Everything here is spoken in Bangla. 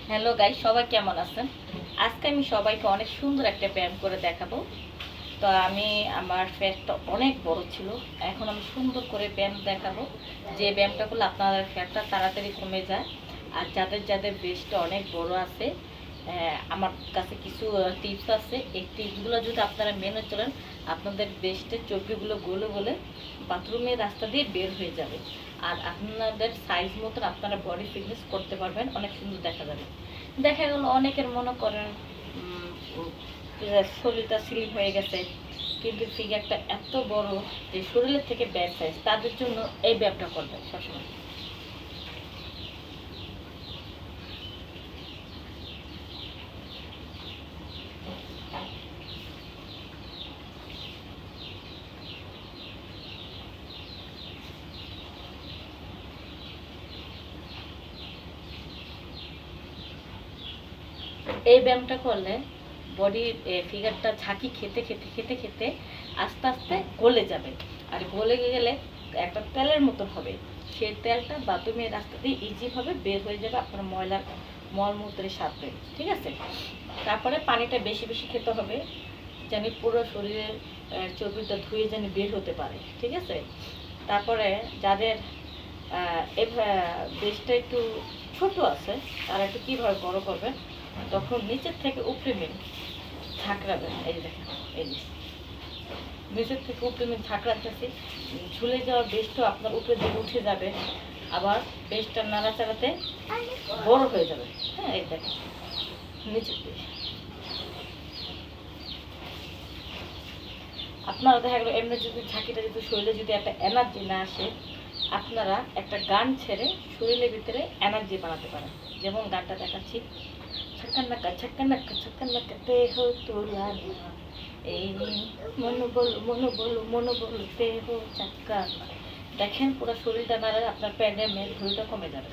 হ্যালো গাইস, সবাই কেমন আছেন? আজকে আমি সবাইকে অনেক সুন্দর একটা ব্যায়াম করে দেখাবো। তো আমি আমার ফ্যাটটা অনেক বড় ছিল, এখন আমি সুন্দর করে ব্যায়াম দেখাবো। যে ব্যায়ামটা করলে আপনাদের ফ্যাটটা তাড়াতাড়ি কমে যায়। আর যাদের যাদের ব্রেস্টটা অনেক বড় আছে, আমার কাছে কিছু টিপস আছে। এই টিপসগুলো যদি আপনারা মেনে চলেন, আপনাদের ব্রেস্টের চর্বিগুলো গলে গলে বাথরুমের রাস্তা দিয়ে বের হয়ে যাবে। আর আপনাদের সাইজ মতন আপনারা বডি ফিটনেস করতে পারবেন, অনেক সুন্দর দেখা যাবে। দেখা গেল অনেকের মনে করেন শরীরটা স্লিম হয়ে গেছে, কিন্তু ফিগারটা এত বড় যে শরীরের থেকে ব্যাক সাইজ, তাদের জন্য এই ব্যায়ামটা করবেন সবসময়। এই ব্যায়ামটা করলে বডির ফিগারটা ঝাঁকি খেতে খেতে খেতে খেতে আস্তে আস্তে গলে যাবে। আর গলে গেলে একটা তেলের মতন হবে। সেই তেলটা বাথরুমের রাস্তা দিয়ে ইজিভাবে বের হয়ে যাবে আপনার ময়লার মলমূত্রের সাথে। ঠিক আছে? তারপরে পানিটা বেশি বেশি খেতে হবে, যেন পুরো শরীরের চর্বিটা ধুয়ে যেন বের হতে পারে। ঠিক আছে? তারপরে যাদের বেশটা একটু ছোট আছে, তারা একটু কীভাবে বড় করবে, তখন নিচের থেকে উপরে মিল ঝাঁকড়াবেন। এই দেখেন, এই যে নিচের থেকে উপরে মিল ঝাঁকড়াতেছি, ঝুলে যাওয়া বেশটাও আপনার উপরে দিকে উঠে যাবে। আবার বেশটা নাড়াচাড়াতে বড় হয়ে যাবে। হ্যাঁ, এই দেখেন নিচের দিকে আপনারা দেখা গেলো এমনি যদি ঝাঁকিটা যদি শরীরে যদি একটা এনার্জি না আসে, আপনারা একটা গান ছেড়ে শরীরের ভিতরে এনার্জি বানাতে পারেন। যেমন গানটা দেখাচ্ছি, ছক্কানাকা ছক্কানাকা ছক্কানাকাতে হো তোলা এই মনোবল হো চাক্কা। দেখেন পুরো শরীরটা নাড়ে, আপনার প্যান্ডের মেদ ভুঁড়িটা কমে যাবে।